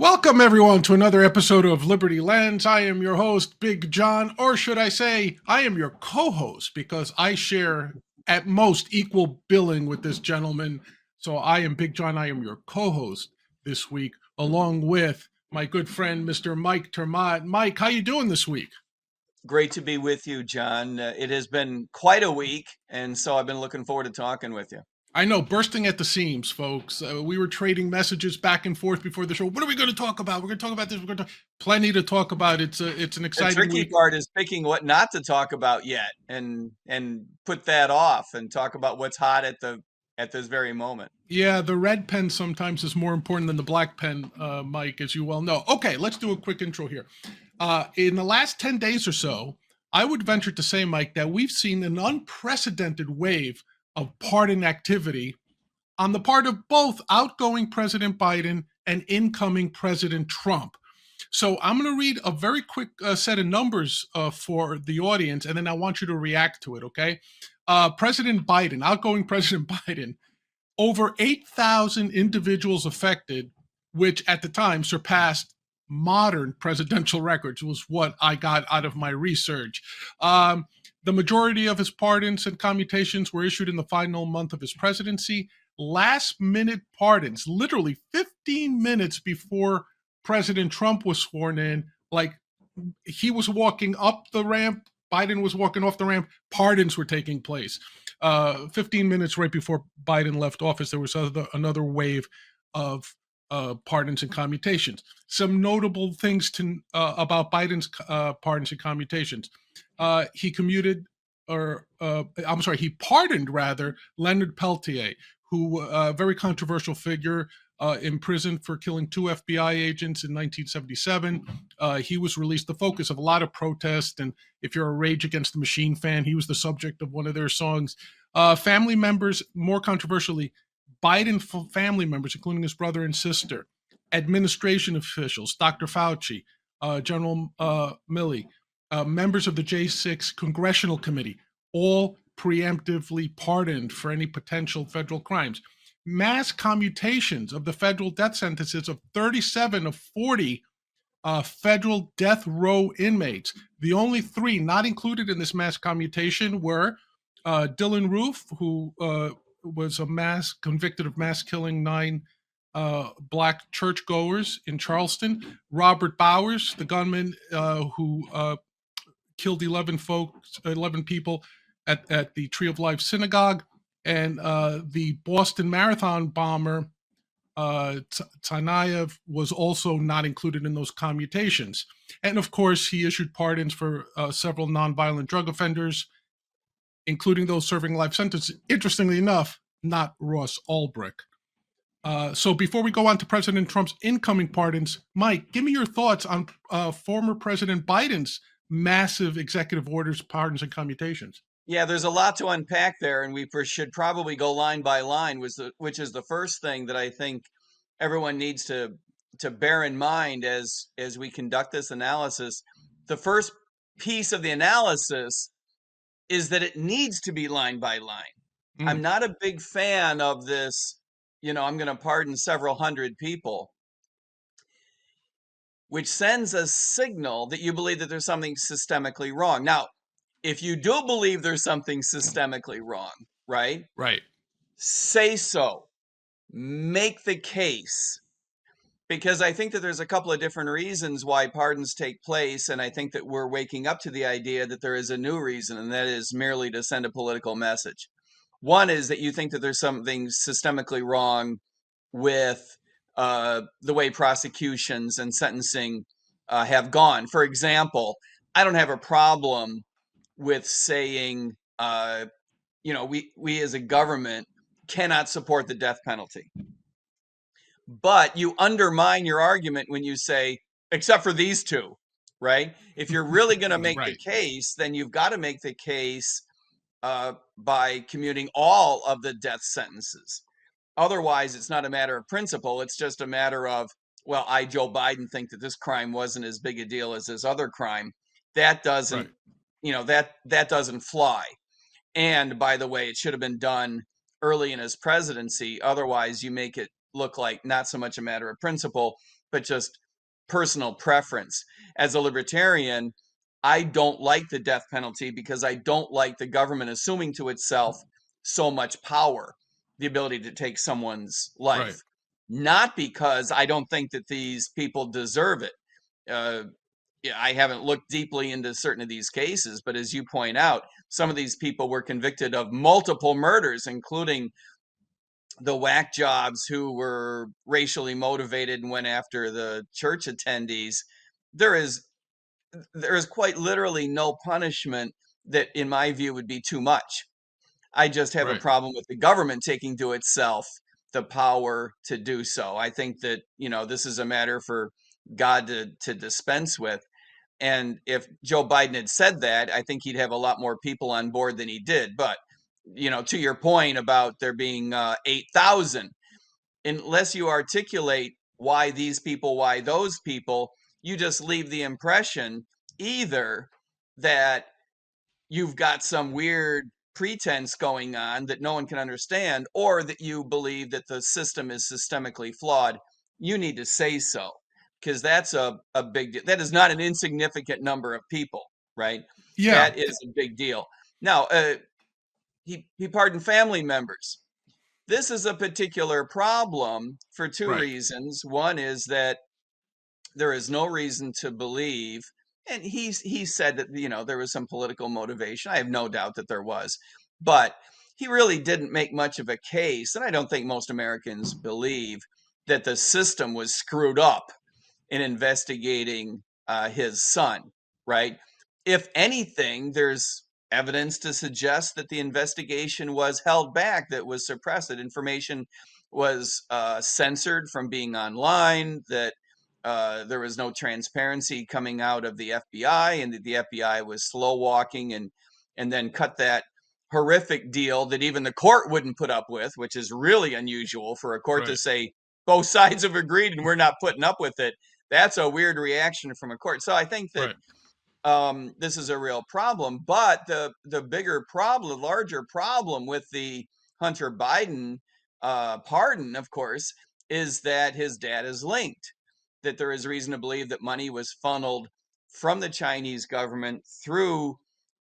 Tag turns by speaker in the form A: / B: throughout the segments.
A: Welcome, everyone, to another episode of Liberty Lens. I am your host, Big John, or should I say, I am your co host because I share at most equal billing with this gentleman. So I am Big John. I am your co host this week, along with my good friend, Mr. Mike Termat. Mike, how you doing this week?
B: Great to be with you, John. It has been quite a week, and so I've been looking forward to talking with you.
A: I know, bursting at the seams, folks. We were trading messages back and forth before the show. What are we going to talk about? We're going to talk about this. We're going to plenty to talk about. It's an
B: The
A: exciting
B: tricky
A: week.
B: part is picking what not to talk about yet, and put that off and talk about what's hot at this very moment.
A: Yeah, the red pen sometimes is more important than the black pen, Mike, as you well know. Okay, let's do a quick intro here. In the last 10 days or so, I would venture to say, Mike, that we've seen an unprecedented wave of pardon activity on the part of both outgoing President Biden and incoming President Trump. So I'm going to read a very quick set of numbers for the audience, and then I want you to react to it, okay? President Biden, outgoing President Biden, over 8,000 individuals affected, which at the time surpassed modern presidential records, was what I got out of my research. The majority of his pardons and commutations were issued in the final month of his presidency. Last minute pardons, literally 15 minutes before President Trump was sworn in, like he was walking up the ramp, Biden was walking off the ramp, pardons were taking place. 15 minutes right before Biden left office, there was another wave of pardons and commutations. Some notable things about Biden's pardons and commutations. He pardoned rather Leonard Peltier, who a very controversial figure, imprisoned for killing two FBI agents in 1977. He was released, the focus of a lot of protest, and if you're a Rage Against the Machine fan, he was the subject of one of their songs. Family members, more controversially, Biden family members, including his brother and sister, administration officials, Dr. Fauci, General Milley, members of the J6 Congressional Committee, all preemptively pardoned for any potential federal crimes. Mass commutations of the federal death sentences of 37 of 40 federal death row inmates. The only three not included in this mass commutation were Dylan Roof, who was convicted of mass killing 9 black churchgoers in Charleston. Robert Bowers, the gunman who killed 11 people at the Tree of Life Synagogue, and the Boston Marathon bomber, Tsarnaev, was also not included in those commutations. And of course, he issued pardons for several nonviolent drug offenders, including those serving life sentences. Interestingly enough, not Ross Ulbricht. So before we go on to President Trump's incoming pardons, Mike, give me your thoughts on former President Biden's massive executive orders, pardons, and commutations.
B: Yeah, there's a lot to unpack there, and should probably go line by line, which is the first thing that I think everyone needs to bear in mind as we conduct this analysis. The first piece of the analysis is that it needs to be line by line. I'm not a big fan of this, I'm going to pardon several hundred people, which sends a signal that you believe that there's something systemically wrong. Now, if you do believe there's something systemically wrong, right?
A: Right.
B: Say so. Make the case. Because I think that there's a couple of different reasons why pardons take place, and I think that we're waking up to the idea that there is a new reason, and that is merely to send a political message. One is that you think that there's something systemically wrong with the way prosecutions and sentencing have gone. For example, I don't have a problem with saying, we as a government cannot support the death penalty. But you undermine your argument when you say, except for these two, right? If you're really going to make
A: Right.
B: the case, then you've got to make the case by commuting all of the death sentences. Otherwise, it's not a matter of principle. It's just a matter of, well, I, Joe Biden, think that this crime wasn't as big a deal as this other crime. That doesn't, that doesn't fly. And by the way, it should have been done early in his presidency. Otherwise, you make it look like not so much a matter of principle, but just personal preference. As a libertarian, I don't like the death penalty because I don't like the government assuming to itself so much power, the ability to take someone's
A: Right.
B: life. Not because I don't think that these people deserve it. Uh, yeah, I haven't looked deeply into certain of these cases, but as you point out, some of these people were convicted of multiple murders, including the whack jobs who were racially motivated and went after the church attendees. There is there is quite literally no punishment that, in my view, would be too much. I just have a
A: Right.
B: problem with the government taking to itself the power to do so. I think that, this is a matter for God to dispense with. And if Joe Biden had said that, I think he'd have a lot more people on board than he did. But, to your point about there being 8,000, unless you articulate why these people, why those people, you just leave the impression either that you've got some weird pretense going on that no one can understand, or that you believe that the system is systemically flawed. You need to say so, because that's a big deal. That is not an insignificant number of people, right?
A: Yeah.
B: That is a big deal. Now, he pardoned family members. This is a particular problem for two
A: Right.
B: reasons. One is that there is no reason to believe, and he said that there was some political motivation. I have no doubt that there was, but he really didn't make much of a case, and I don't think most Americans believe that the system was screwed up in investigating his son, right? If anything, there's evidence to suggest that the investigation was held back, that was suppressed, that information was censored from being online, that there was no transparency coming out of the FBI, and that the FBI was slow walking and then cut that horrific deal that even the court wouldn't put up with, which is really unusual for a court to
A: Right.
B: say both sides have agreed and we're not putting up with it. That's a weird reaction from a court. So I think that
A: Right.
B: this is a real problem. But the bigger problem, the larger problem with the Hunter Biden pardon, of course, is that his dad is linked. That there is reason to believe that money was funneled from the Chinese government through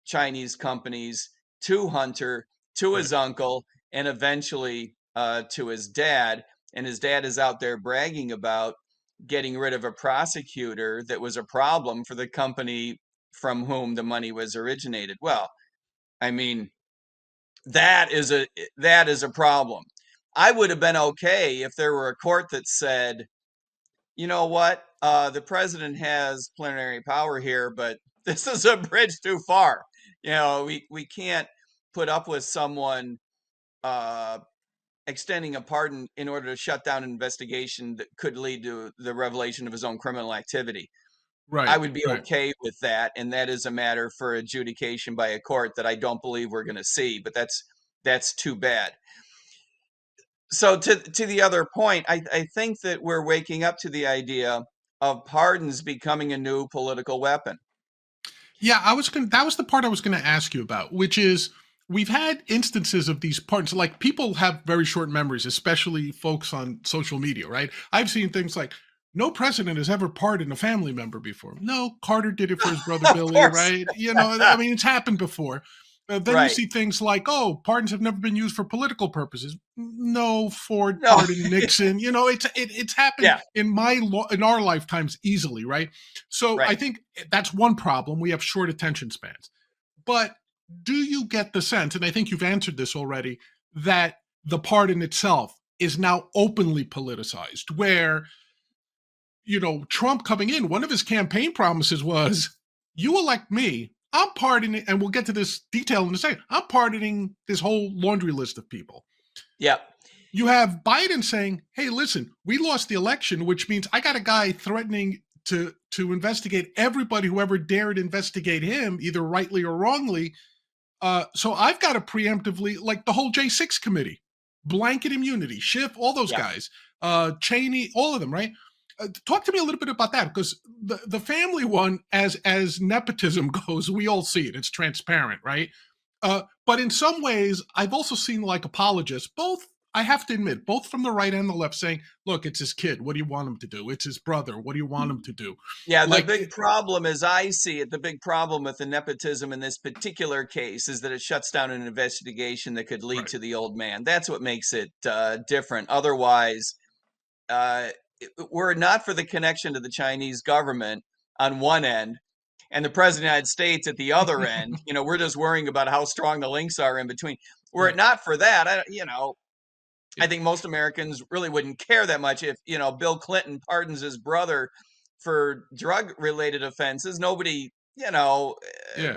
B: Chinese companies to Hunter, to
A: Right.
B: his uncle, and eventually to his dad. And his dad is out there bragging about getting rid of a prosecutor that was a problem for the company from whom the money was originated. Well, I mean, that is a problem. I would have been okay if there were a court that said, you know what, the president has plenary power here, but this is a bridge too far. We can't put up with someone uh, extending a pardon in order to shut down an investigation that could lead to the revelation of his own criminal activity. I
A: Right.
B: would be
A: Right.
B: okay with that, and that is a matter for adjudication by a court that I don't believe we're going to see. But that's too bad. So to the other point, I think that we're waking up to the idea of pardons becoming a new political weapon.
A: Yeah, that was the part I was gonna ask you about, which is we've had instances of these pardons. Like people have very short memories, especially folks on social media, right? I've seen things like no president has ever pardoned a family member before. No, Carter did it for his brother
B: Of
A: Billy,
B: course.
A: right? I mean, it's happened before. Then you
B: Right.
A: see things like, oh, pardons have never been used for political purposes. No, Ford
B: No.
A: pardoned Nixon. It's happened
B: Yeah.
A: in our lifetimes easily, right? So I
B: Right.
A: think that's one problem. We have short attention spans. But do you get the sense, and I think you've answered this already, that the pardon itself is now openly politicized, where Trump coming in, one of his campaign promises was, you elect me, I'm pardoning, and we'll get to this detail in a second, I'm pardoning this whole laundry list of people.
B: Yep.
A: You have Biden saying, hey, listen, we lost the election, which means I got a guy threatening to investigate everybody who ever dared investigate him, either rightly or wrongly. So I've got to preemptively, like the whole J6 committee, blanket immunity, Schiff, all those
B: Yep.
A: guys, Cheney, all of them, right? Talk to me a little bit about that, because the family one, as nepotism goes, we all see it. It's transparent, right? But in some ways, I've also seen like apologists, both I have to admit, both from the right and the left, saying, "Look, it's his kid. What do you want him to do? It's his brother. What do you want him to do?"
B: Yeah, the
A: Like,
B: big problem, as I see it, the big problem with the nepotism in this particular case is that it shuts down an investigation that could lead
A: right,
B: to the old man. That's what makes it different. Otherwise, were it not for the connection to the Chinese government on one end and the president of the United States at the other end, we're just worrying about how strong the links are in between. Were it
A: right,
B: not for that, I
A: yeah,
B: think most Americans really wouldn't care that much if, Bill Clinton pardons his brother for drug related offenses. Nobody,
A: yeah.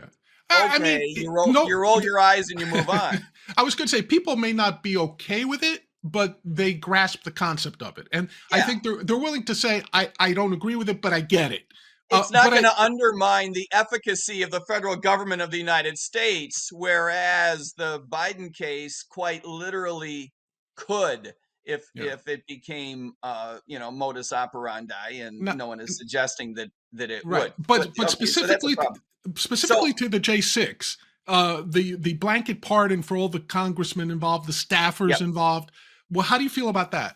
A: I
B: okay,
A: mean,
B: you roll your eyes and you move on.
A: I was going to say people may not be okay with it, but they grasp the concept of it, and I
B: Yeah.
A: think they're willing to say, "I don't agree with it, but I get it."
B: It's not
A: But
B: going
A: I
B: to undermine the efficacy of the federal government of the United States, whereas the Biden case quite literally could
A: yeah.
B: if it became modus operandi, and
A: No,
B: no one is suggesting that it
A: right,
B: would. But
A: but
B: okay, so that's a problem. So
A: specifically to the J6, the blanket pardon for all the congressmen involved, the staffers
B: yep.
A: involved. Well, how do you feel about that?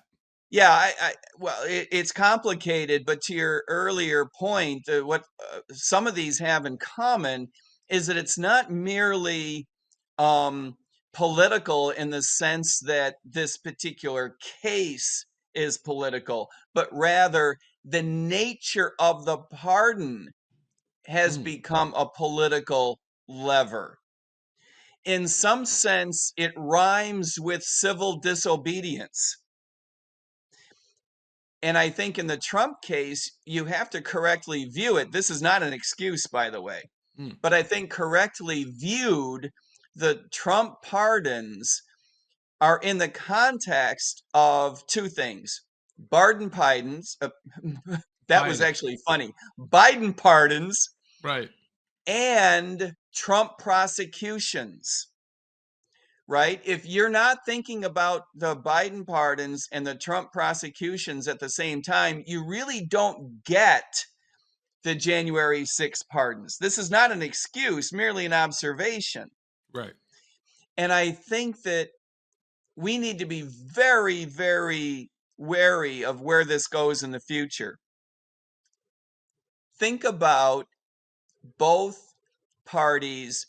B: Yeah, well, it's complicated, but to your earlier point, what some of these have in common is that it's not merely um, political in the sense that this particular case is political, but rather the nature of the pardon has
A: Mm,
B: become a political lever. In some sense, it rhymes with civil disobedience. And I think in the Trump case, you have to correctly view it. This is not an excuse, by the way,
A: mm,
B: but I think correctly viewed, the Trump pardons are in the context of two things. Biden pardons, that was
A: Biden,
B: actually funny. Biden pardons
A: right,
B: and Trump prosecutions. Right? If you're not thinking about the Biden pardons and the Trump prosecutions at the same time, you really don't get the January 6th pardons. This is not an excuse, merely an observation.
A: right,
B: And I think that we need to be very, very wary of where this goes in the future. Think about both parties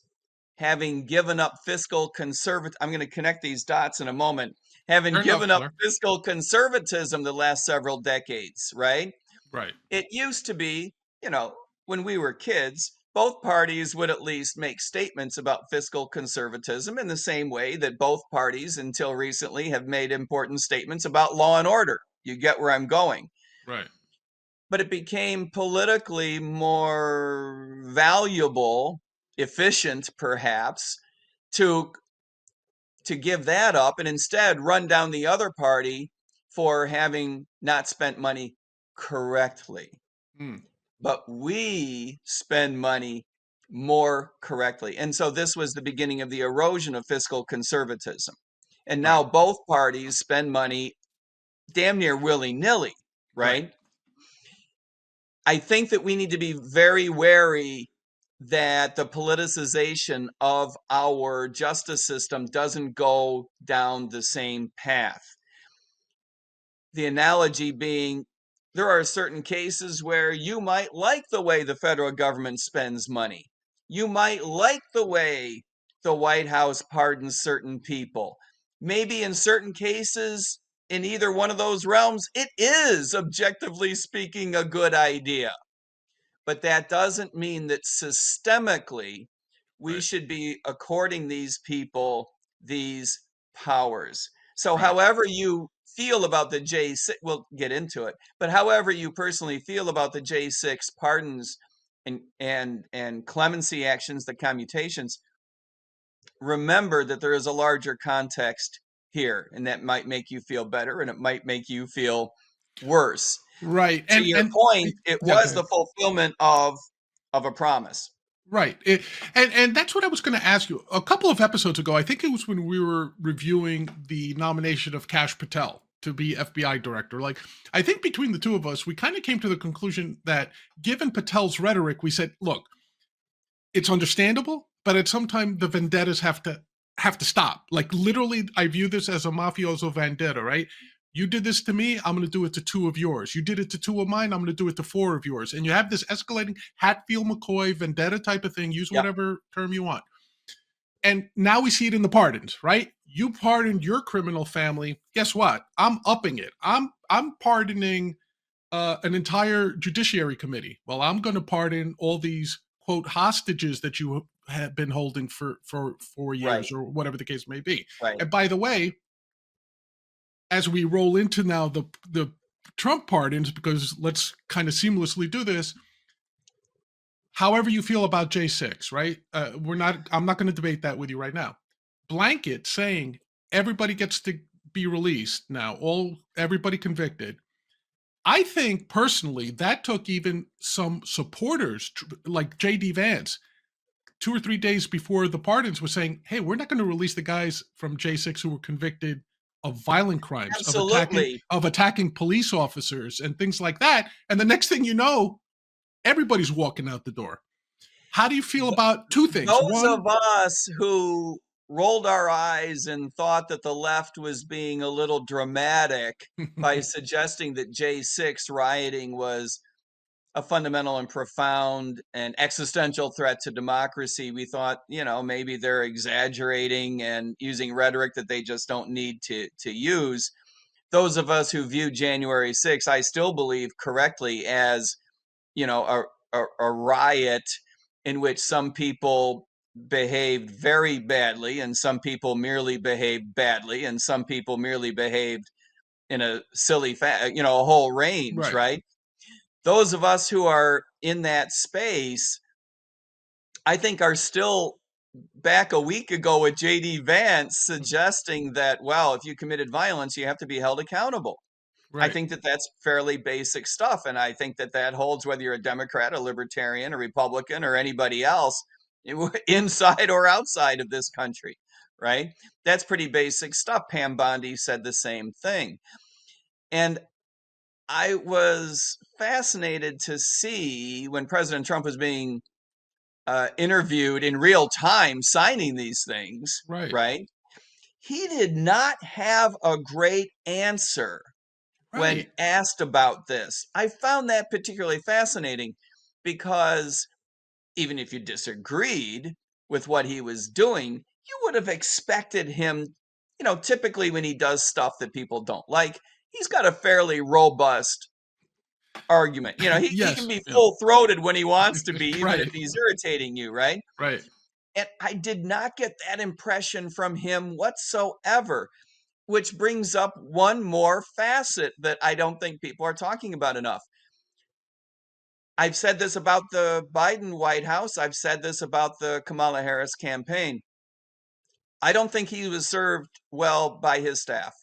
B: having given up fiscal conservatism. I'm going to connect these dots in a moment. Having
A: fair enough,
B: given up
A: Blair.
B: fiscal conservatism the last several decades, right?
A: Right,
B: It used to be, when we were kids, both parties would at least make statements about fiscal conservatism in the same way that both parties until recently have made important statements about law and order. You get where I'm going.
A: right,
B: But it became politically more valuable, efficient perhaps, to give that up and instead run down the other party for having not spent money correctly.
A: mm,
B: But we spend money more correctly. And so this was the beginning of the erosion of fiscal conservatism. And
A: right,
B: now both parties spend money damn near willy-nilly,
A: right,
B: right? I think that we need to be very wary that the politicization of our justice system doesn't go down the same path. The analogy being, there are certain cases where you might like the way the federal government spends money. You might like the way the White House pardons certain people. Maybe in certain cases, in either one of those realms, it is, objectively speaking, a good idea. But that doesn't mean that systemically we
A: right,
B: should be according these people these powers. So,
A: right,
B: however you feel about the J6, we'll get into it, but however you personally feel about the J6 pardons and clemency actions, the commutations, remember that there is a larger context here, and that might make you feel better and it might make you feel worse.
A: right,
B: To your
A: and
B: point, it
A: yeah, go
B: was
A: ahead.
B: the fulfillment of a promise.
A: Right. And that's what I was going to ask you. A couple of episodes ago, I think it was when we were reviewing the nomination of Kash Patel to be FBI director. Like, I think between the two of us, we kind of came to the conclusion that given Patel's rhetoric, we said, look, it's understandable, but at some time the vendettas have to have to stop. Like literally, I view this as a mafioso vendetta, right? You did this to me, I'm going to do it to two of yours. You did it to two of mine, I'm going to do it to four of yours. And you have this escalating Hatfield-McCoy vendetta type of thing. Use
B: Yep.
A: whatever term you want. And now we see it in the pardons, right? You pardoned your criminal family. Guess what? I'm upping it. I'm pardoning an entire judiciary committee. Well, I'm going to pardon all these quote hostages that you have been holding for 4 years,
B: Right.
A: or whatever the case may be.
B: Right.
A: And by the way, as we roll into now the Trump pardons, because let's kind of seamlessly do this. However you feel about J6, right? I'm not going to debate that with you right now. Blanket saying everybody gets to be released now, everybody convicted. I think personally that took even some supporters like J.D. Vance 2 or 3 days before the pardons was saying, hey, we're not going to release the guys from J6 who were convicted of violent crimes,
B: Absolutely.
A: of attacking police officers and things like that. And the next thing you know, everybody's walking out the door. How do you feel about two things?
B: Those
A: One,
B: of us who rolled our eyes and thought that the left was being a little dramatic by suggesting that J6 rioting was a fundamental and profound and existential threat to democracy, we thought, maybe they're exaggerating and using rhetoric that they just don't need to use. Those of us who view January 6th, I still believe correctly as, a riot in which some people behaved very badly and some people merely behaved badly and some people merely behaved in a silly a whole range, right? Those of us who are in that space, I think, are still back a week ago with J.D. Vance suggesting that, well, if you committed violence, you have to be held accountable. I think that that's fairly basic stuff. And I think that that holds whether you're a Democrat, a Libertarian, a Republican, or anybody else inside or outside of this country, right? That's pretty basic stuff. Pam Bondi said the same thing. And I was fascinated to see when President Trump was being interviewed in real time, signing these things, right? He did not have a great answer when asked about this. I found that particularly fascinating because even if you disagreed with what he was doing, you would have expected him, typically when he does stuff that people don't like, he's got a fairly robust argument. He can be full-throated when he wants to be, even if he's irritating you, right?
A: Right.
B: And I did not get that impression from him whatsoever, which brings up one more facet that I don't think people are talking about enough. I've said this about the Biden White House. I've said this about the Kamala Harris campaign. I don't think he was served well by his staff.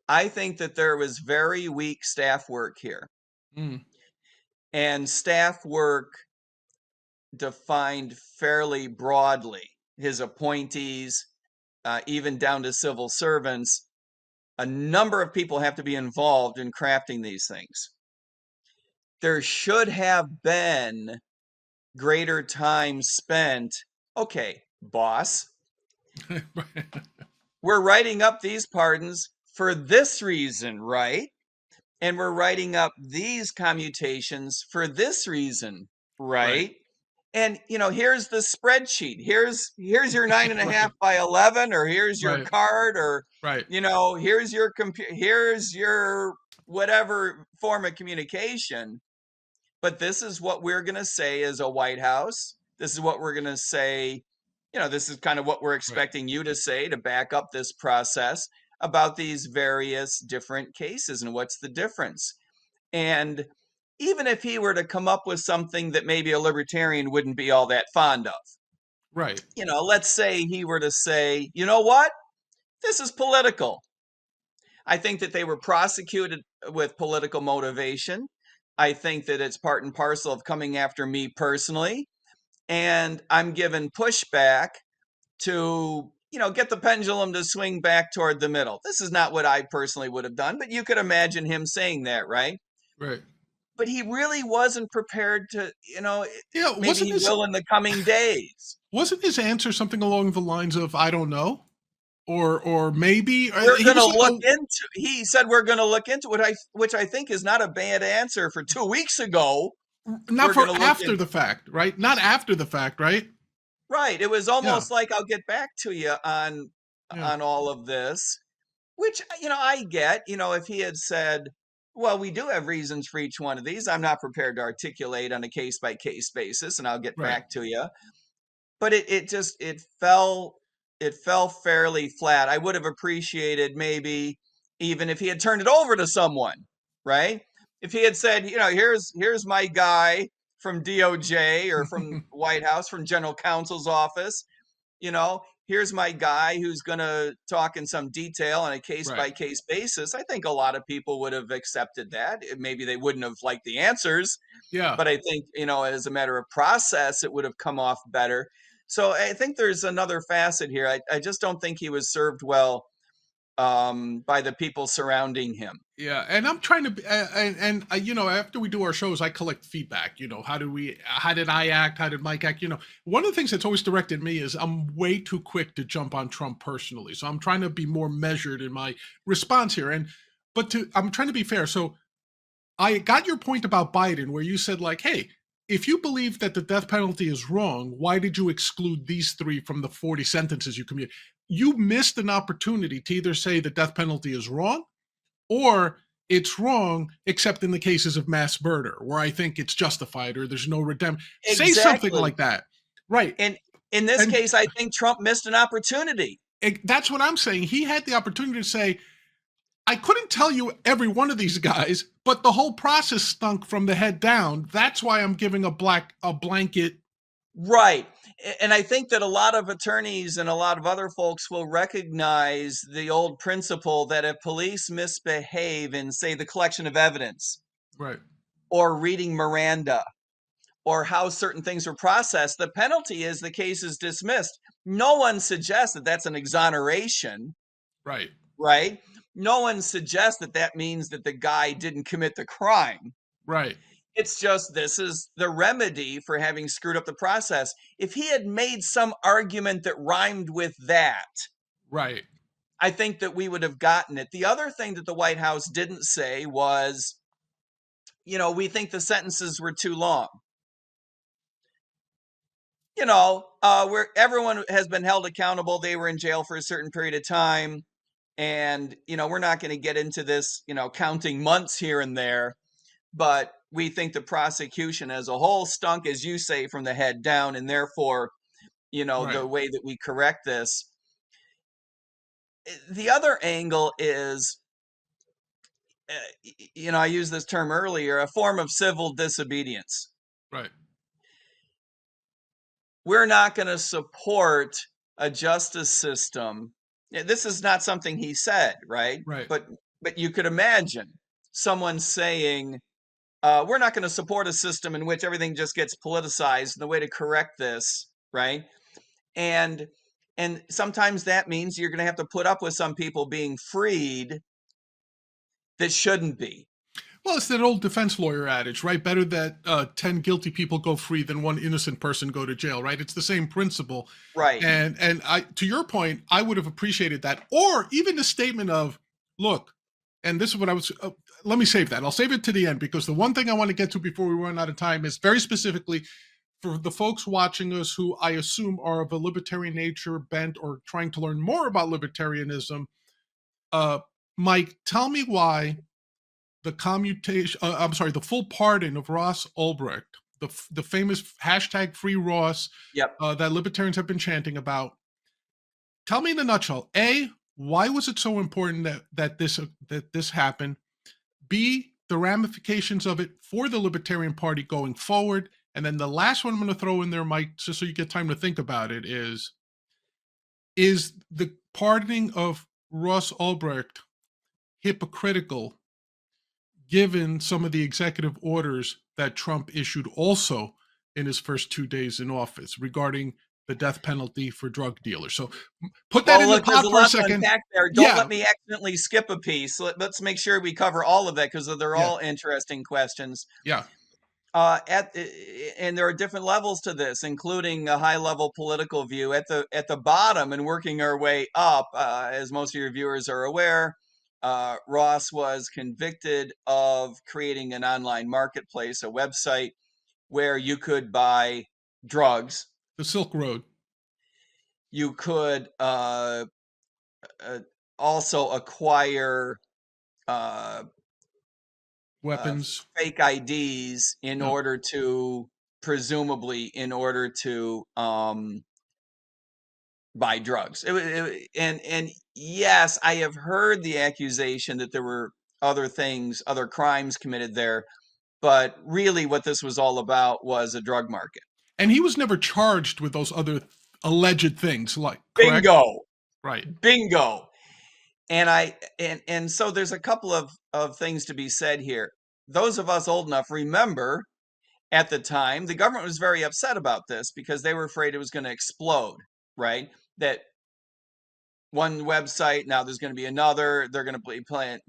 B: I think that there was very weak staff work here. And staff work defined fairly broadly. His appointees, even down to civil servants, a number of people have to be involved in crafting these things. There should have been greater time spent. Okay, boss, we're writing up these pardons for this reason, right? And we're writing up these commutations for this reason, right? And here's the spreadsheet. Here's your 9.5 by 11, or here's your card, or here's your computer, here's your whatever form of communication. But this is what we're going to say as a White House. This is what we're going to say. This is kind of what we're expecting you to say to back up this process about these various different cases and what's the difference. And even if he were to come up with something that maybe a libertarian wouldn't be all that fond of. Let's say he were to say, you know what? This is political. I think that they were prosecuted with political motivation. I think that it's part and parcel of coming after me personally. And I'm given pushback to, get the pendulum to swing back toward the middle. This is not what I personally would have done, but you could imagine him saying that, right? but he really wasn't prepared to,
A: Yeah,
B: maybe he will in the coming days.
A: wasn't his answer something along the lines of "I don't know" or maybe
B: We're
A: he
B: going to
A: was like,
B: look
A: "Oh,
B: into, he said, we're going to look into it, which I think is not a bad answer for 2 weeks ago.
A: not
B: We're going
A: for
B: to look
A: after
B: into,
A: the fact, right? Not after the fact, right?"
B: right. It was
A: Yeah,
B: almost like, I'll get back to you
A: yeah,
B: on all of this, which, I get, if he had said, well, we do have reasons for each one of these. I'm not prepared to articulate on a case by case basis, and I'll get
A: right.
B: back to you. But it fell fairly flat. I would have appreciated maybe even if he had turned it over to someone, right? If he had said, here's my guy from DOJ or from White House, from General Counsel's office, here's my guy who's going to talk in some detail on a case
A: Right.
B: by case basis. I think a lot of people would have accepted that. Maybe they wouldn't have liked the answers,
A: Yeah.
B: but I think, as a matter of process, it would have come off better. So I think there's another facet here. I just don't think he was served well by the people surrounding him.
A: Yeah, and I'm trying to, after we do our shows, I collect feedback. How did I act? How did Mike act? One of the things that's always directed me is I'm way too quick to jump on Trump personally. So I'm trying to be more measured in my response here. I'm trying to be fair. So I got your point about Biden, where you said, like, hey, if you believe that the death penalty is wrong, why did you exclude these three from the 40 sentences you commuted? You missed an opportunity to either say the death penalty is wrong or it's wrong, except in the cases of mass murder, where I think it's justified or there's no redemption. Say something
B: Exactly.
A: like that. Right.
B: And in this
A: And
B: case, I think Trump missed an opportunity.
A: that's what I'm saying. He had the opportunity to say, I couldn't tell you every one of these guys, but the whole process stunk from the head down. That's why I'm giving a blanket.
B: Right. And I think that a lot of attorneys and a lot of other folks will recognize the old principle that if police misbehave in, say, the collection of evidence
A: Right.
B: or reading Miranda or how certain things were processed, the penalty is the case is dismissed. No one suggests that that's an exoneration,
A: Right.
B: right? No one suggests that that means that the guy didn't commit the crime.
A: Right.
B: It's just this is the remedy for having screwed up the process. If he had made some argument that rhymed with that,
A: Right.
B: I think that we would have gotten it. The other thing that the White House didn't say was, we think the sentences were too long. Where everyone has been held accountable. They were in jail for a certain period of time. And, we're not going to get into this, counting months here and there. But we think the prosecution as a whole stunk, as you say, from the head down. And therefore,
A: Right.
B: the way that we correct this. The other angle is, I used this term earlier, a form of civil disobedience.
A: Right.
B: We're not going to support a justice system. This is not something he said, right?
A: Right.
B: But you could imagine someone saying, we're not going to support a system in which everything just gets politicized. And the way to correct this, right? And sometimes that means you're going to have to put up with some people being freed that shouldn't be.
A: Well, it's that old defense lawyer adage, right? Better that 10 guilty people go free than one innocent person go to jail, right? It's the same principle.
B: Right.
A: And I, to your point, I would have appreciated that. Or even the statement of, look, and this is what I was, let me save that. I'll save it to the end because the one thing I want to get to before we run out of time is very specifically for the folks watching us who I assume are of a libertarian nature bent or trying to learn more about libertarianism. Mike, tell me why the the full pardon of Ross Ulbricht, the famous hashtag Free Ross
B: Yep.
A: that libertarians have been chanting about. Tell me in a nutshell: A, why was it so important that this happened? B, the ramifications of it for the Libertarian Party going forward. And then the last one I'm going to throw in there, Mike, just so you get time to think about it, is the pardoning of Ross Ulbricht hypocritical given some of the executive orders that Trump issued also in his first 2 days in office regarding the death penalty for drug dealers. So put that
B: Well,
A: in the
B: look, there's a
A: pot for a
B: lot to
A: second.
B: unpack there. Don't
A: Yeah,
B: let me accidentally skip a piece. Let's make sure we cover all of that because they're
A: yeah,
B: all interesting questions.
A: yeah.
B: And there are different levels to this, including a high-level political view. At the bottom and working our way up, as most of your viewers are aware, Ross was convicted of creating an online marketplace, a website where you could buy drugs.
A: The Silk Road.
B: You could also acquire uh,
A: Weapons.
B: fake IDs in
A: Yeah.
B: order to, presumably, in order to buy drugs. And yes, I have heard the accusation that there were other things, other crimes committed there, but really what this was all about was a drug market.
A: And he was never charged with those other alleged things, like, correct?
B: Bingo,
A: Right.
B: bingo. And so there's a couple of things to be said here. Those of us old enough remember at the time the government was very upset about this because they were afraid it was going to explode, right? That one website, now there's going to be another, they're going to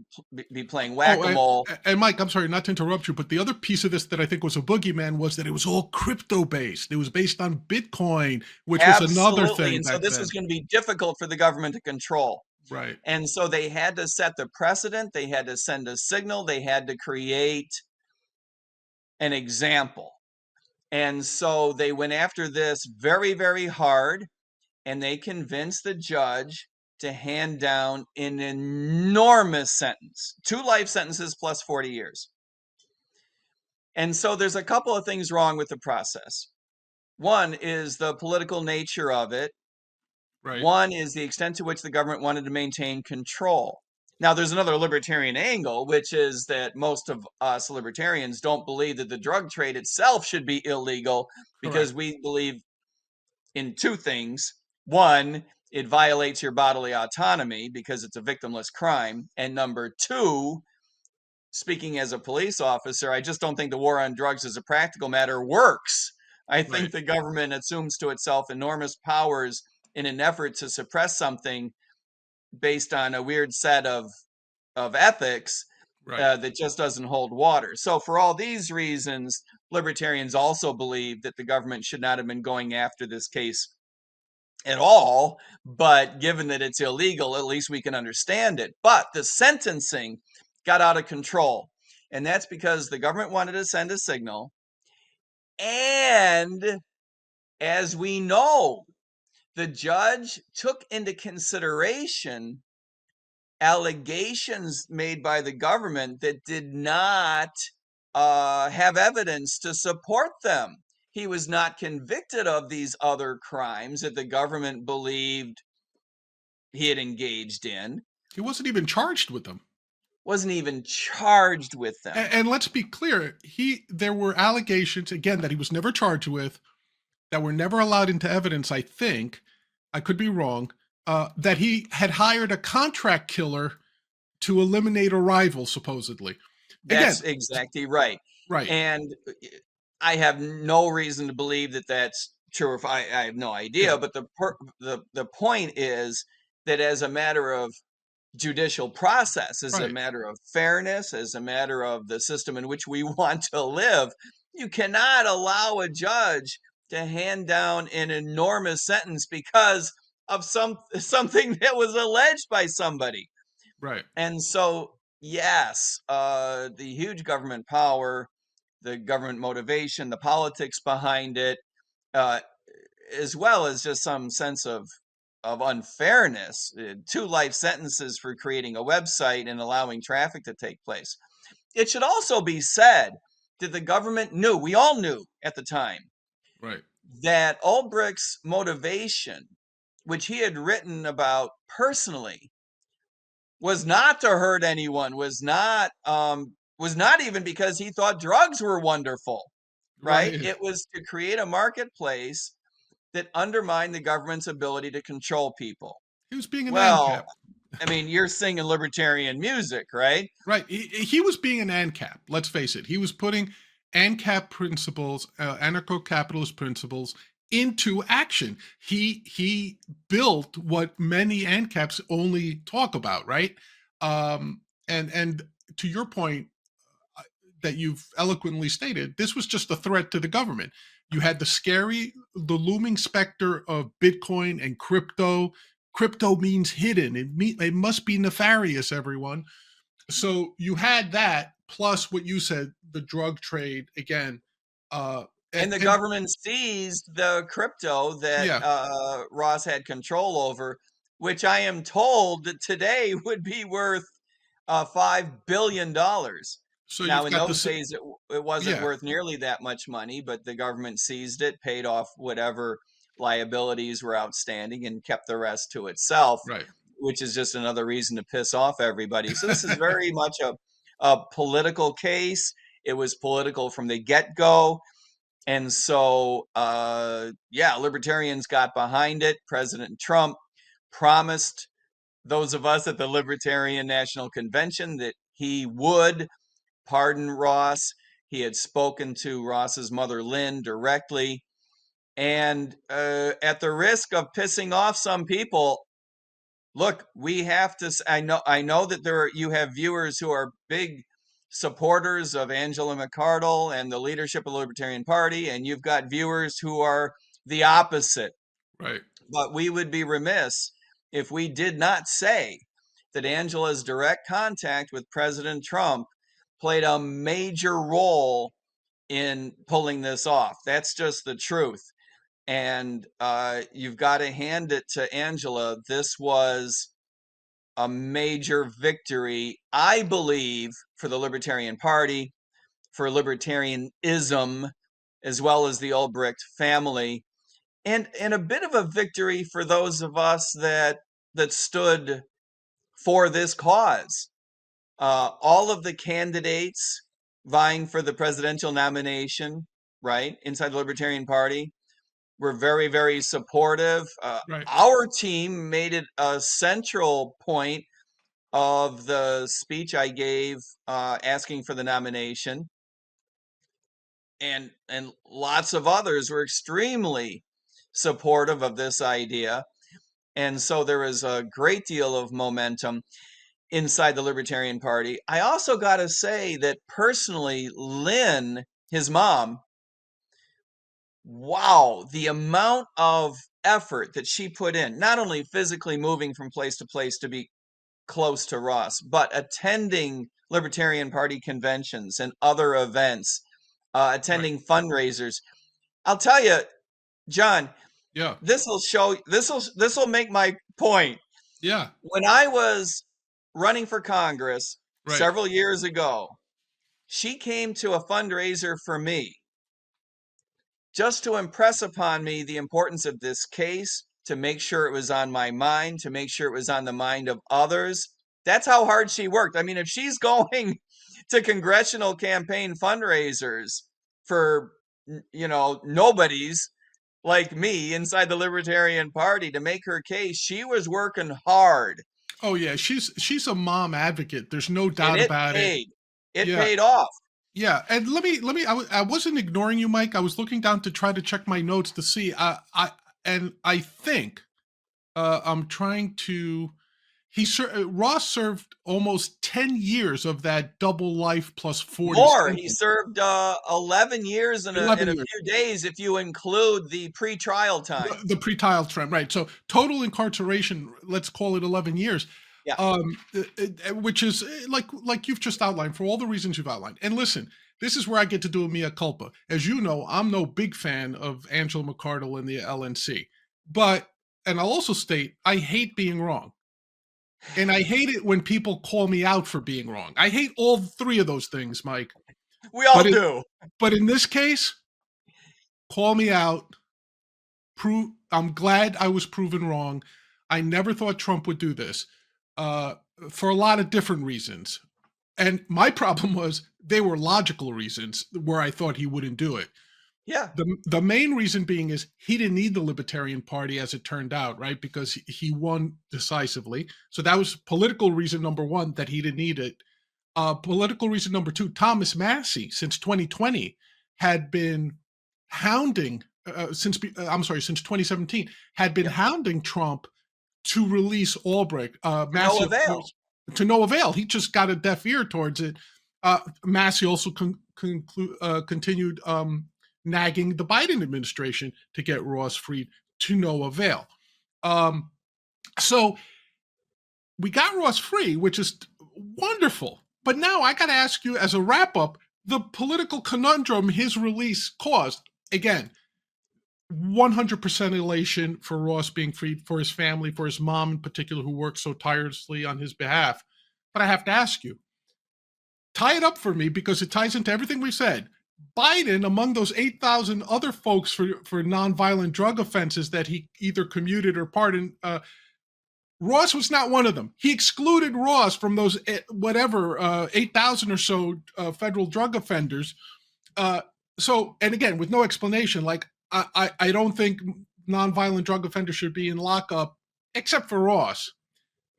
B: be playing whack-a-mole.
A: And Mike, I'm sorry not to interrupt you, but the other piece of this that I think was a boogeyman was that it was all crypto based. It was based on Bitcoin, which was another thing.
B: And so this was going to be difficult for the government to control.
A: Right.
B: And so they had to set the precedent, they had to send a signal, they had to create an example. And so they went after this very, very hard, and they convinced the judge to hand down an enormous sentence, 2 life sentences plus 40 years. And so there's a couple of things wrong with the process. One is the political nature of it.
A: Right.
B: One is the extent to which the government wanted to maintain control. Now, there's another libertarian angle, which is that most of us libertarians don't believe that the drug trade itself should be illegal because we believe in 2 things. One, it violates your bodily autonomy because it's a victimless crime. And number 2, speaking as a police officer, I just don't think the war on drugs as a practical matter works. I think the government assumes to itself enormous powers in an effort to suppress something based on a weird set of ethics that just doesn't hold water. So for all these reasons, libertarians also believe that the government should not have been going after this case at all, but given that it's illegal, at least we can understand it. But the sentencing got out of control, and that's because the government wanted to send a signal, and as we know, the judge took into consideration allegations made by the government that did not have evidence to support them. He was not convicted of these other crimes that the government believed he had engaged in.
A: He wasn't even charged with them.
B: Wasn't even charged with them.
A: And let's be clear, there were allegations, again, that he was never charged with, that were never allowed into evidence, I think. I could be wrong. That he had hired a contract killer to eliminate a rival, supposedly.
B: That's exactly right.
A: Right.
B: And I have no reason to believe that that's true. If I have no idea, but the point is that as a matter of judicial process, as a matter of fairness, as a matter of the system in which we want to live, you cannot allow a judge to hand down an enormous sentence because of something that was alleged by somebody.
A: Right.
B: And so, yes, the huge government power, the government motivation, the politics behind it, as well as just some sense of unfairness, 2 life sentences for creating a website and allowing traffic to take place. It should also be said that the government knew, we all knew at the time, that Ulbricht's motivation, which he had written about personally, was not to hurt anyone, was not even because he thought drugs were wonderful, right? It was to create a marketplace that undermined the government's ability to control people.
A: He was being an ANCAP.
B: I mean, you're singing libertarian music, right?
A: Right. He was being an ANCAP. Let's face it. He was putting ANCAP principles, anarcho-capitalist principles, into action. He built what many ANCAPs only talk about, right? And to your point that you've eloquently stated, this was just a threat to the government. You had the looming specter of Bitcoin and crypto. Crypto means hidden. It must be nefarious, everyone. So you had that, plus what you said, the drug trade again.
B: And the
A: And
B: government seized the crypto that
A: yeah,
B: Ross had control over, which I am told that today would be worth $5 billion.
A: so
B: Now,
A: you've
B: in
A: got
B: those
A: this.
B: days, it wasn't
A: Yeah,
B: worth nearly that much money, but the government seized it, paid off whatever liabilities were outstanding, and kept the rest to itself,
A: right.
B: which is just another reason to piss off everybody. So this is very much a political case. It was political from the get-go. And so, yeah, libertarians got behind it. President Trump promised those of us at the Libertarian National Convention that he would pardon Ross. He had spoken to Ross's mother, Lynn, directly. And at the risk of pissing off some people, look, we have to. I know that you have viewers who are big supporters of Angela McArdle and the leadership of the Libertarian Party, and you've got viewers who are the opposite.
A: Right.
B: But we would be remiss if we did not say that Angela's direct contact with President Trump played a major role in pulling this off. That's just the truth. And you've got to hand it to Angela. This was a major victory, I believe, for the Libertarian Party, for libertarianism, as well as the Ulbricht family, and a bit of a victory for those of us that stood for this cause. All of the candidates vying for the presidential nomination, right, inside the Libertarian Party, were very, very supportive.
A: Right.
B: Our team made it a central point of the speech I gave asking for the nomination, and lots of others were extremely supportive of this idea. And so there was a great deal of momentum inside the Libertarian Party. I also got to say that personally, Lynn, his mom, wow, the amount of effort that she put in, not only physically moving from place to place to be close to Ross, but attending Libertarian Party conventions and other events,
A: Right.
B: attending fundraisers. I'll tell you, John,
A: Yeah.
B: this will make my point.
A: Yeah.
B: When I was running for Congress
A: Right.
B: several years ago, she came to a fundraiser for me just to impress upon me the importance of this case, to make sure it was on my mind, to make sure it was on the mind of others. That's how hard she worked. I mean, if she's going to congressional campaign fundraisers for, nobodies like me inside the Libertarian Party to make her case, she was working hard,
A: Oh yeah, she's a mom advocate. There's no
B: and
A: doubt
B: it
A: about it.
B: paid. It
A: Yeah.
B: paid off.
A: Yeah, and let me. I wasn't ignoring you, Mike. I was looking down to try to check my notes to see. I think I'm trying to. Ross served almost 10 years of that double life plus 40
B: More. He
A: sentence.
B: served 11 years in a
A: 11 years.
B: few days if you include the pre-trial time.
A: The pre-trial term, right? So total incarceration, let's call it 11 years,
B: Yeah.
A: which is like you've just outlined for all the reasons you've outlined. And listen, this is where I get to do a mea culpa. As you know, I'm no big fan of Angela McArdle and the LNC, and I'll also state I hate being wrong. And I hate it when people call me out for being wrong. I hate all three of those things, Mike.
B: We all
A: But in,
B: do.
A: but in this case, call me out. I'm glad I was proven wrong. I never thought Trump would do this for a lot of different reasons. And my problem was they were logical reasons where I thought he wouldn't do it.
B: Yeah.
A: The main reason being is he didn't need the Libertarian Party, as it turned out, right? Because he won decisively. So that was political reason number one, that he didn't need it. Political reason number two, Thomas Massey, since 2020, had been hounding since 2017, had been
B: Yep.
A: hounding Trump to release Ulbricht.
B: No
A: Massey, of
B: avail.
A: course, to no avail. He just got a deaf ear towards it. Massey also continued nagging the Biden administration to get Ross freed, to no avail. So we got Ross free, which is wonderful. But now I got to ask you, as a wrap up, the political conundrum his release caused. Again, 100% elation for Ross being freed, for his family, for his mom in particular, who works so tirelessly on his behalf. But I have to ask you, tie it up for me, because it ties into everything we said. Biden, among those 8,000 other folks for nonviolent drug offenses that he either commuted or pardoned, Ross was not one of them. He excluded Ross from those 8,000 or so federal drug offenders. So, and again, with no explanation, like I don't think nonviolent drug offenders should be in lockup, except for Ross.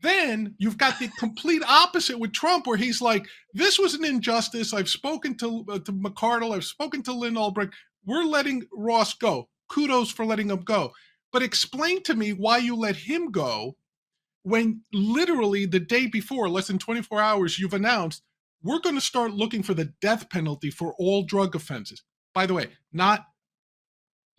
A: Then you've got the complete opposite with Trump, where he's like, this was an injustice. I've spoken to McCardle. I've spoken to Lynn Ulbricht. We're letting Ross go. Kudos for letting him go. But explain to me why you let him go when literally the day before, less than 24 hours, you've announced we're going to start looking for the death penalty for all drug offenses. By the way, not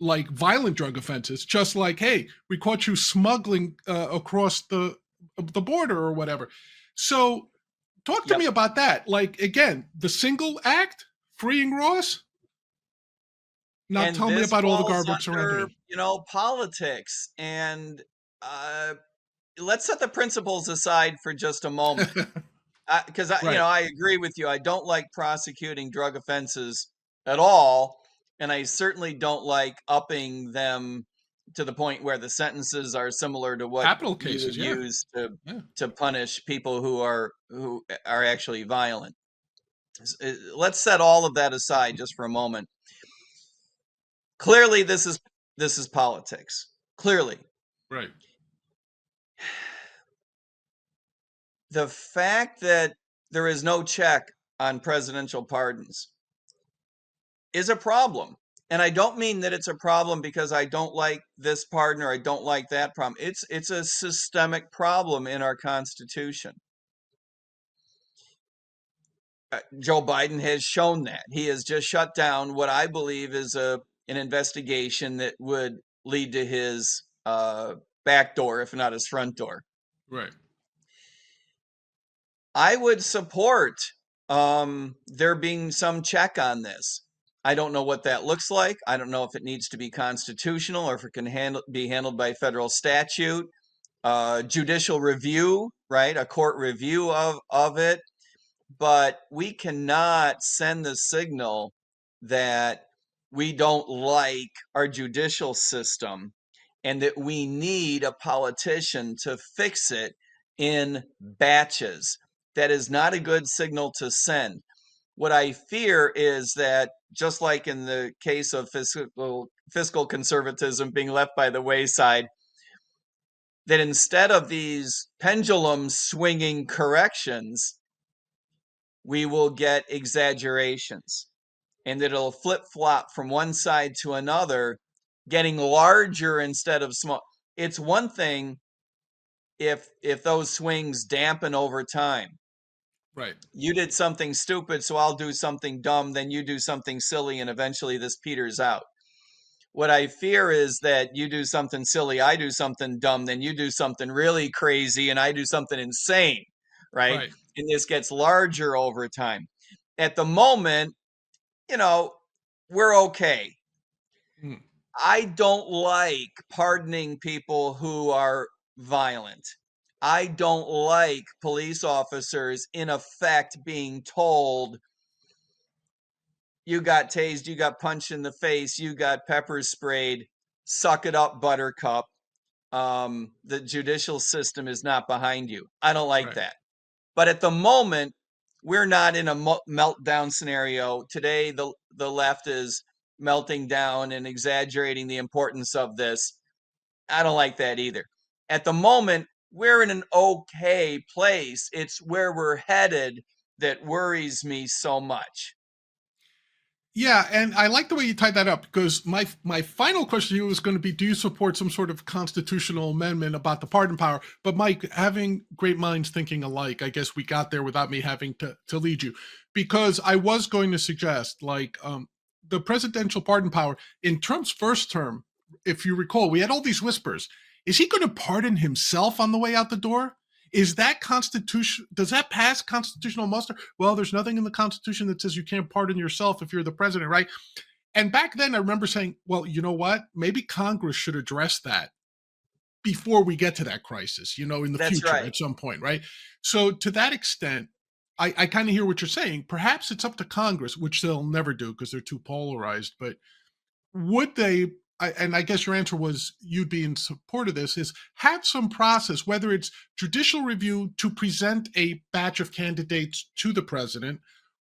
A: like violent drug offenses, just like, hey, we caught you smuggling across the border or whatever. So talk to me about that. Like, again, the single act, freeing Ross. Now
B: And
A: tell me
B: this
A: about all the
B: falls
A: garbage surrounding
B: under,
A: it.
B: politics. And let's set the principles aside for just a moment. Because
A: Right.
B: I agree with you. I don't like prosecuting drug offenses at all, and I certainly don't like upping them to the point where the sentences are similar to what
A: Capital
B: you would
A: cases, yeah.
B: use
A: Yeah.
B: to punish people who are actually violent. Let's set all of that aside just for a moment. Clearly, this is politics. Clearly,
A: Right.
B: the fact that there is no check on presidential pardons is a problem. And I don't mean that it's a problem because I don't like this pardon or I don't like that problem. It's a systemic problem in our Constitution. Joe Biden has shown that. He has just shut down what I believe is an investigation that would lead to his back door, if not his front door.
A: Right.
B: I would support there being some check on this. I don't know what that looks like. I don't know if it needs to be constitutional or if it can be handled by federal statute, judicial review, right? A court review of it. But we cannot send the signal that we don't like our judicial system and that we need a politician to fix it in batches. That is not a good signal to send. What I fear is that, just like in the case of fiscal conservatism being left by the wayside, that instead of these pendulum swinging corrections, we will get exaggerations, and that it'll flip-flop from one side to another, getting larger instead of small. It's one thing if those swings dampen over time.
A: Right.
B: You did something stupid, so I'll do something dumb, then you do something silly, and eventually this peters out. What I fear is that you do something silly, I do something dumb, then you do something really crazy, and I do something insane, right?
A: Right.
B: And this gets larger over time. At the moment, we're okay.
A: Mm.
B: I don't like pardoning people who are violent. I don't like police officers, in effect, being told, you got tased, you got punched in the face, you got pepper sprayed, suck it up, buttercup. The judicial system is not behind you. I don't like
A: Right.
B: that. But at the moment, we're not in a meltdown scenario. Today, the left is melting down and exaggerating the importance of this. I don't like that either. At the moment, we're in an okay place. It's where we're headed that worries me so much.
A: Yeah, and I like the way you tied that up, because my final question to you was going to be, do you support some sort of constitutional amendment about the pardon power? But Mike, having great minds thinking alike, I guess we got there without me having to lead you, because I was going to suggest, like, the presidential pardon power in Trump's first term. If you recall, we had all these whispers. Is he going to pardon himself on the way out the door? Is that constitution? Does that pass constitutional muster? Well, there's nothing in the Constitution that says you can't pardon yourself if you're the president, right? And back then, I remember saying, well, you know what? Maybe Congress should address that before we get to that crisis, in the
B: That's
A: future
B: right.
A: at some point, right? So, to that extent, I kind of hear what you're saying. Perhaps it's up to Congress, which they'll never do because they're too polarized, but would they, and I guess your answer was you'd be in support of this, is have some process, whether it's judicial review to present a batch of candidates to the president,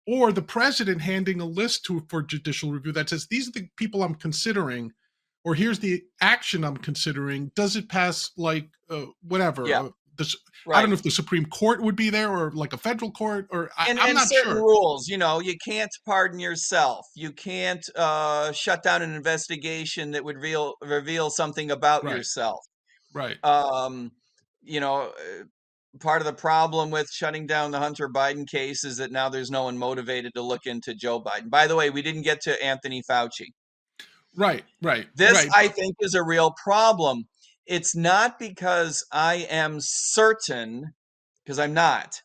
A: or the president handing a list for judicial review that says, these are the people I'm considering, or here's the action I'm considering. Does it pass, like, whatever?
B: Yeah,
A: I don't
B: right.
A: know if the Supreme Court would be there, or like a federal court, or I'm
B: And
A: not
B: certain
A: sure.
B: rules, you can't pardon yourself. You can't shut down an investigation that would reveal something about
A: Right,
B: yourself.
A: right.
B: Um, you know, uh, Part of the problem with shutting down the Hunter Biden case is that now there's no one motivated to look into Joe Biden. By the way, we didn't get to Anthony Fauci.
A: Right, right,
B: This,
A: right.
B: I think, is a real problem. It's not because I am certain, because I'm not,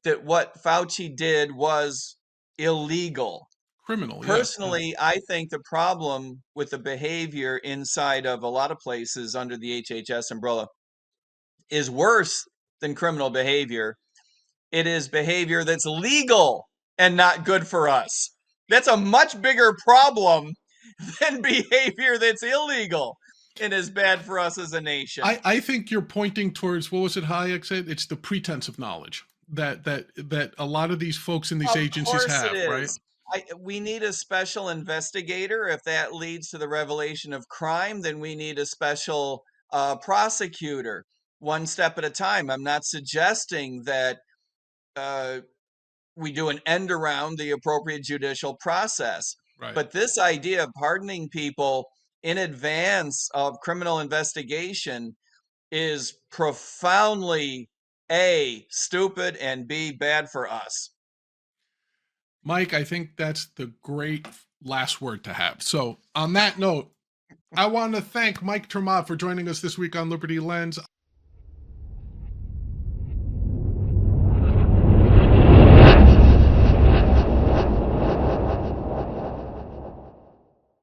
B: that what Fauci did was illegal.
A: Criminal, yeah, yeah.
B: Personally, I think the problem with the behavior inside of a lot of places under the HHS umbrella is worse than criminal behavior. It is behavior that's legal and not good for us. That's a much bigger problem than behavior that's illegal and is bad for us as a nation.
A: I think you're pointing towards, what was it Hayek said? It's the pretense of knowledge that a lot of these folks in these
B: Of
A: agencies
B: course it
A: have, right?
B: is. We need a special investigator. If that leads to the revelation of crime, then we need a special prosecutor, one step at a time. I'm not suggesting that uh, we do an end around the appropriate judicial process.
A: Right.
B: But this idea of pardoning people in advance of criminal investigation is profoundly A, stupid, and B, bad for us.
A: Mike, I think that's the great last word to have. So, on that note, I want to thank Mike Termott for joining us this week on Liberty Lens.